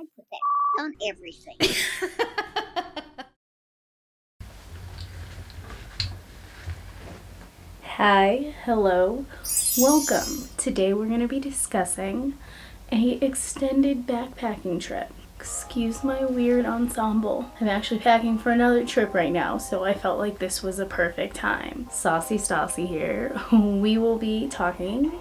I put that on everything. Hi, hello, welcome. Today we're going to be discussing a extended backpacking trip. Excuse my weird ensemble. I'm actually packing for another trip right now, so I felt like this was a perfect time. Saucy Stassi here. We will be talking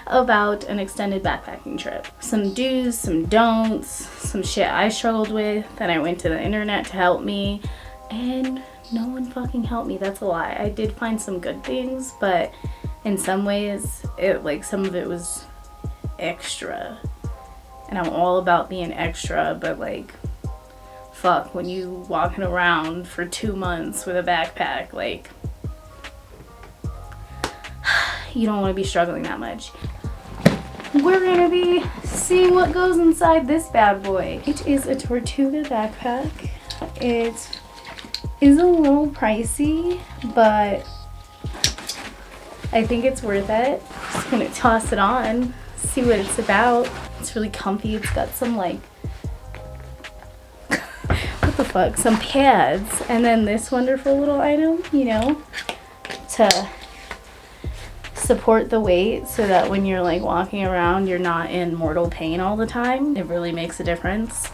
about an extended backpacking trip. Some do's, some don'ts, some shit I struggled with that I went to the internet to help me, and no one fucking helped me. That's a lie. I did find some good things, but in some ways, some of it was extra. And I'm all about being extra, but fuck, when you walking around for 2 months with a backpack, you don't want to be struggling that much. We're gonna be seeing what goes inside this bad boy. It is a Tortuga backpack. It is a little pricey, but I think it's worth it. Just gonna toss it on, see what it's about. It's really comfy. It's got some what the fuck, some pads, and then this wonderful little item, to support the weight so that when you're walking around, you're not in mortal pain all the time. It really makes a difference.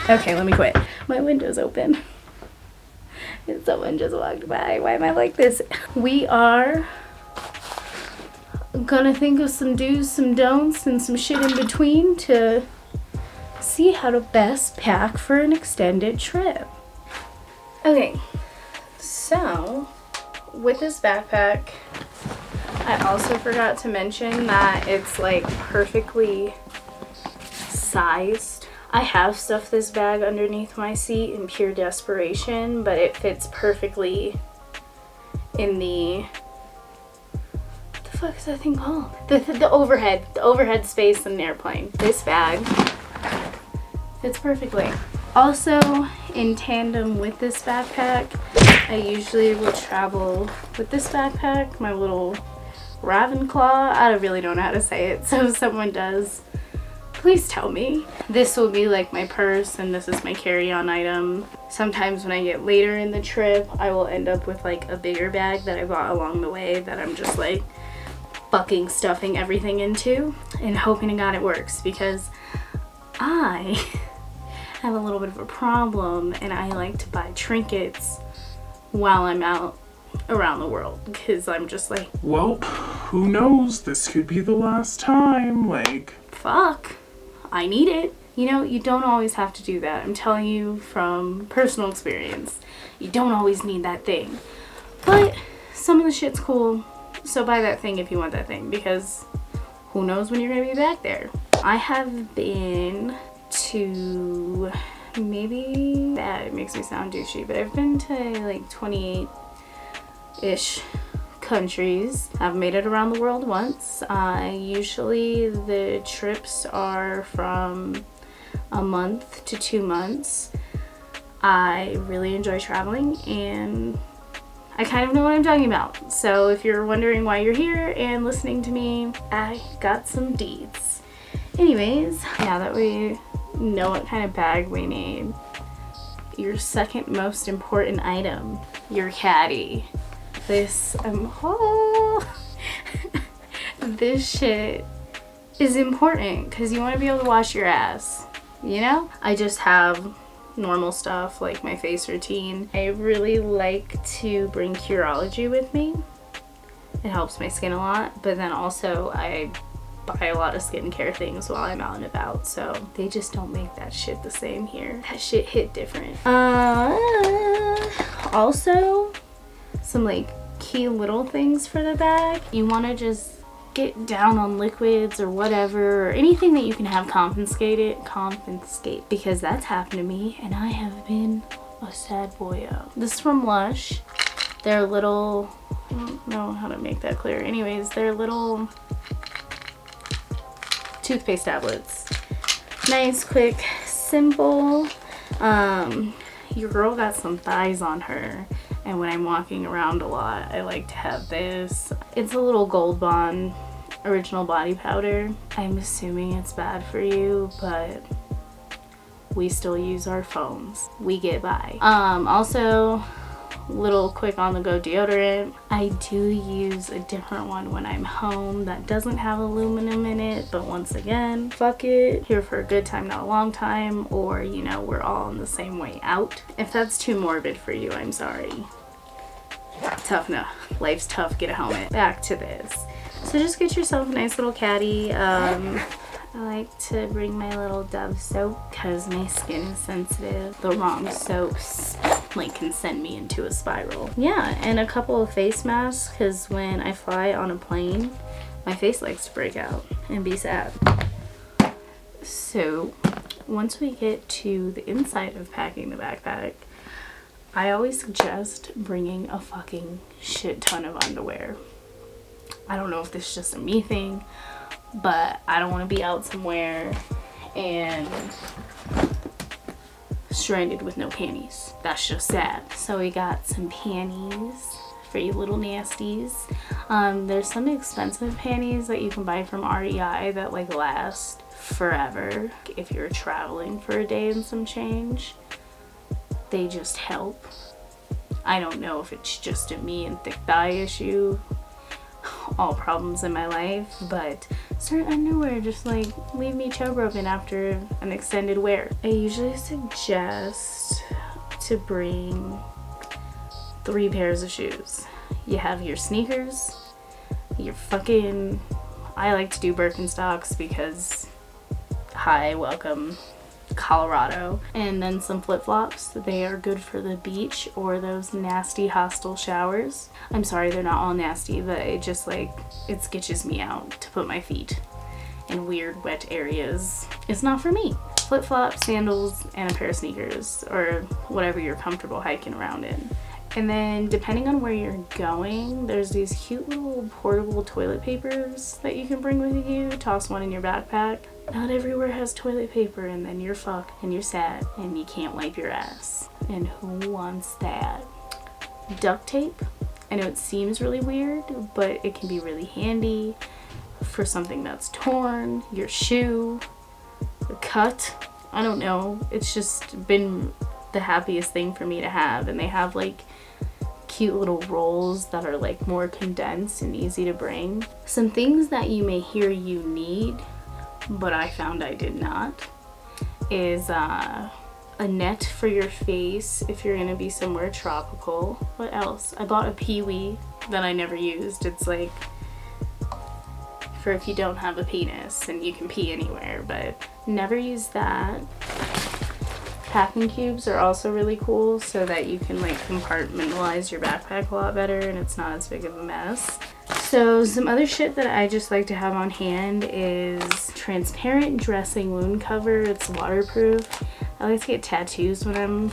Okay, let me quit. My window's open. And someone just walked by. Why am I like this? We are gonna think of some do's, some don'ts, and some shit in between to see how to best pack for an extended trip. Okay, so with this backpack, I also forgot to mention that it's perfectly sized. I have stuffed this bag underneath my seat in pure desperation, but it fits perfectly in the what the fuck is that thing called? The overhead space in an airplane. This bag fits perfectly. Also, in tandem with this backpack, I usually will travel with this backpack, my little Ravenclaw. I really don't know how to say it, so if someone does, please tell me. This will be my purse, and this is my carry-on item. Sometimes when I get later in the trip, I will end up with a bigger bag that I bought along the way that I'm just fucking stuffing everything into and hoping to God it works, because I have a little bit of a problem and I like to buy trinkets while I'm out around the world, because I'm just well, who knows, this could be the last time, fuck, I need it. You don't always have to do that. I'm telling you from personal experience. You don't always need that thing. But some of the shit's cool, so buy that thing if you want that thing, because who knows when you're going to be back there. I have been to it makes me sound douchey, but I've been to 28-ish countries. I've made it around the world once. Usually the trips are from a month to 2 months. I really enjoy traveling, and I kind of know what I'm talking about. So if you're wondering why you're here and listening to me, I got some deeds. Anyways, now that we know what kind of bag we need, your second most important item, your caddy. This this shit is important because you want to be able to wash your ass, I just have normal stuff like my face routine. I really like to bring Curology with me. It helps my skin a lot, but then also I buy a lot of skincare things while I'm out and about, so they just don't make that shit the same here. That shit hit different. Also, some key little things for the bag. You want to just get down on liquids or whatever, or anything that you can have confiscate, because that's happened to me and I have been a sad boyo. This is from Lush. They're little, I don't know how to make that clear. Anyways, they're little toothpaste tablets. Nice, quick, simple. Your girl got some thighs on her, and when I'm walking around a lot, I like to have this. It's a little Gold Bond original body powder. I'm assuming it's bad for you, but we still use our phones. We get by. Also, little quick on the go deodorant. I do use a different one when I'm home that doesn't have aluminum in it, but once again, fuck it. Here for a good time, not a long time, or you know, we're all on the same way out. If that's too morbid for you, I'm sorry. Tough enough. Life's tough, get a helmet. Back to this. So just get yourself a nice little caddy. I like to bring my little Dove soap because my skin is sensitive. The wrong soaps like can send me into a spiral. Yeah, and a couple of face masks because when I fly on a plane, my face likes to break out and be sad. So once we get to the inside of packing the backpack, I always suggest bringing a fucking shit ton of underwear. I don't know if this is just a me thing, but I don't want to be out somewhere and stranded with no panties. That's just sad. So we got some panties for you little nasties. There's some expensive panties that you can buy from REI that like last forever if you're traveling for a day and some change. They just help. I don't know if it's just a me and thick thigh issue, all problems in my life, but certain underwear just like leave me toe broken after an extended wear. I usually suggest to bring 3 pairs of shoes. You have your sneakers, your fucking, I like to do Birkenstocks because hi, welcome Colorado, and then some flip-flops. They are good for the beach or those nasty hostile showers. I'm sorry, they're not all nasty, but it just like, it sketches me out to put my feet in weird wet areas. It's not for me. Flip-flops, sandals, and a pair of sneakers or whatever you're comfortable hiking around in. And then depending on where you're going, there's these cute little portable toilet papers that you can bring with you. Toss one in your backpack. Not everywhere has toilet paper, and then you're fucked and you're sad and you can't wipe your ass. And who wants that? Duct tape. I know it seems really weird, but it can be really handy for something that's torn, your shoe, a cut. I don't know. It's just been the happiest thing for me to have. And they have like cute little rolls that are like more condensed and easy to bring. Some things that you may hear you need, but I found I did not, is a net for your face if you're gonna be somewhere tropical. What else? I bought a Pee-wee that I never used. It's like for if you don't have a penis and you can pee anywhere, but never use that. Packing cubes are also really cool so that you can like compartmentalize your backpack a lot better and it's not as big of a mess. So some other shit that I just like to have on hand is transparent dressing wound cover. It's waterproof. I like to get tattoos when I'm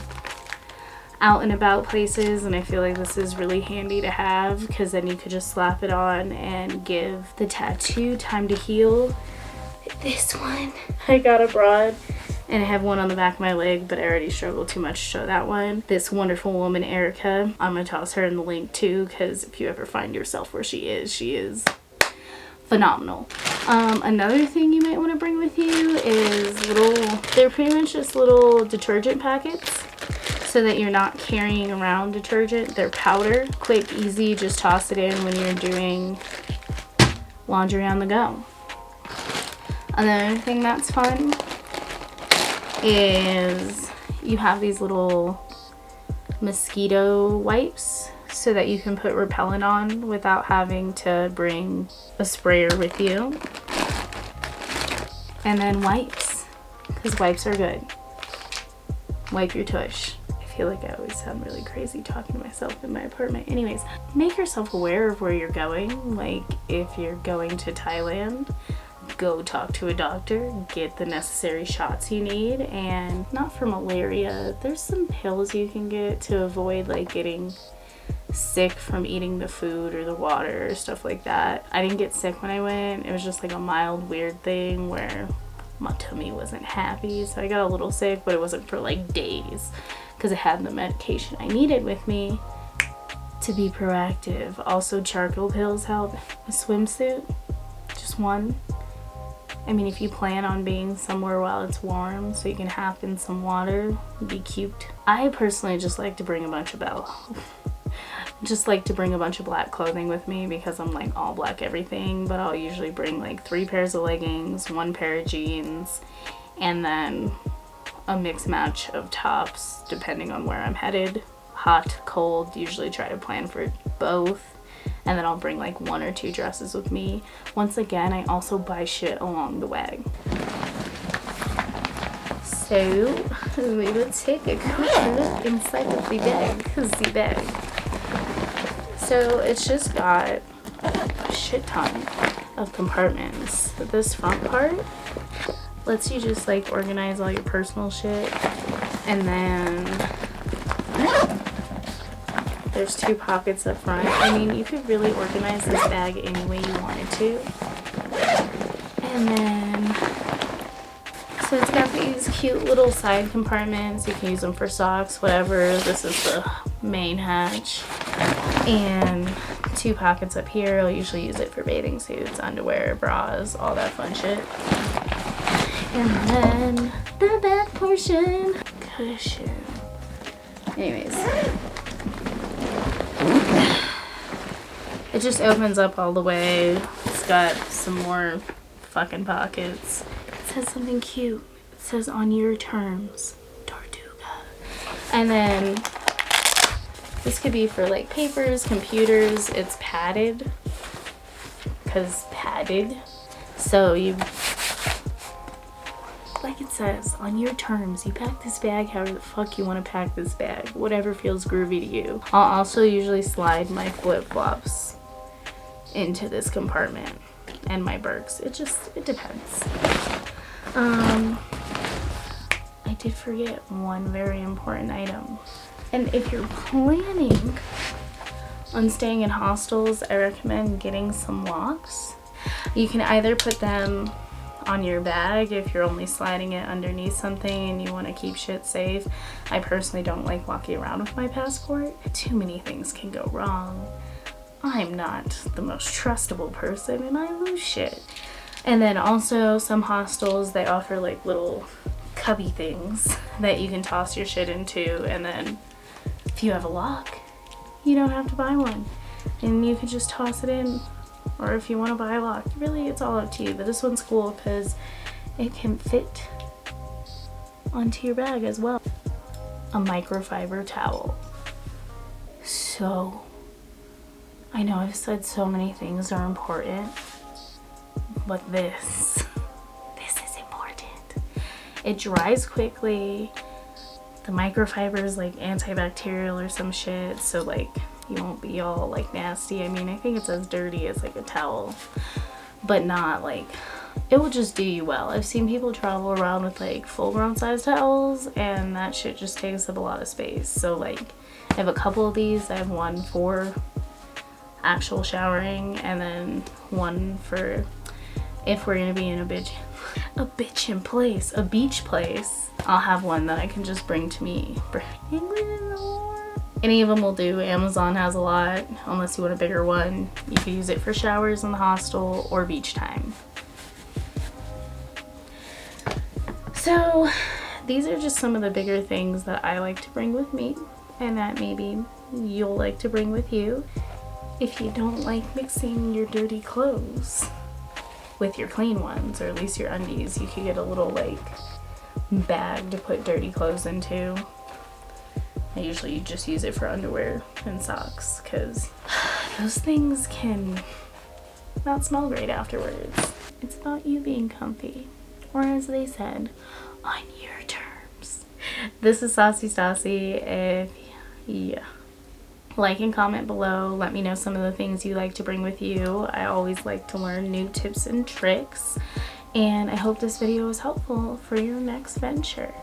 out and about places, and I feel like this is really handy to have because then you could just slap it on and give the tattoo time to heal. This one I got abroad, and I have one on the back of my leg, but I already struggle too much to show that one. This wonderful woman, Erica, I'm gonna toss her in the link too, because if you ever find yourself where she is phenomenal. Another thing you might want to bring with you is they're pretty much just little detergent packets so that you're not carrying around detergent. They're powder, quick, easy, just toss it in when you're doing laundry on the go. Another thing that's fun is you have these little mosquito wipes so that you can put repellent on without having to bring a sprayer with you. And then wipes, because wipes are good. Wipe your tush. I feel like I always sound really crazy talking to myself in my apartment. Anyways, make yourself aware of where you're going. Like if you're going to Thailand, go talk to a doctor, get the necessary shots you need. And not for malaria, there's some pills you can get to avoid like getting sick from eating the food or the water or stuff like that. I didn't get sick when I went. It was just like a mild weird thing where my tummy wasn't happy, so I got a little sick, but it wasn't for like days because I had the medication I needed with me to be proactive. Also charcoal pills help. A swimsuit, just just one. I mean, if you plan on being somewhere while it's warm so you can hop in some water, it'd be cute. I personally just like to bring a bunch of black clothing with me because I'm like all black everything, but I'll usually bring like 3 pairs of leggings, 1 pair of jeans, and then a mix match of tops depending on where I'm headed. Hot, cold, usually try to plan for both. And then I'll bring like 1 or 2 dresses with me. Once again, I also buy shit along the way. So we will take a quick look inside of the bag. So it's just got a shit ton of compartments. This front part lets you just like organize all your personal shit, and then there's 2 pockets up front. I mean, you could really organize this bag any way you wanted to. And then, so it's got these cute little side compartments. You can use them for socks, whatever. This is the main hatch. And 2 pockets up here. I'll usually use it for bathing suits, underwear, bras, all that fun shit. And then the back portion, cushion. Anyways, it just opens up all the way. It's got some more fucking pockets. It says something cute. It says on your terms, Tortuga. And then this could be for like papers, computers. It's padded, because padded. So you, like it says, on your terms, you pack this bag however the fuck you want to pack this bag, whatever feels groovy to you. I'll also usually slide my flip-flops into this compartment and my Birks. It depends. I did forget one very important item. And if you're planning on staying in hostels, I recommend getting some locks. You can either put them on your bag if you're only sliding it underneath something and you want to keep shit safe. I personally don't like walking around with my passport. Too many things can go wrong. I'm not the most trustable person and I lose shit. And then also some hostels, they offer like little cubby things that you can toss your shit into, and then if you have a lock, you don't have to buy one. And you can just toss it in. Or if you want to buy a lock, really it's all up to you. But this one's cool because it can fit onto your bag as well. A microfiber towel. So, I know I've said so many things are important, but this is important. It dries quickly. The microfiber is like antibacterial or some shit, so like you won't be all like nasty. I mean, I think it's as dirty as like a towel, but not like, it will just do you well. I've seen people travel around with like full-grown size towels and that shit just takes up a lot of space. So like I have a couple of these. I have one for actual showering and then one for if we're gonna be in a beach place, I'll have one that I can just bring to me. Any of them will do. Amazon has a lot, unless you want a bigger one. You can use it for showers in the hostel or beach time. So these are just some of the bigger things that I like to bring with me and that maybe you'll like to bring with you. If you don't like mixing your dirty clothes with your clean ones, or at least your undies, you could get a little like bag to put dirty clothes into. I usually just use it for underwear and socks because those things can not smell great afterwards. It's about you being comfy, or as they said, on your terms. This is Saucy Stassi. Like and comment below. Let me know some of the things you like to bring with you. I always like to learn new tips and tricks, and I hope this video was helpful for your next venture.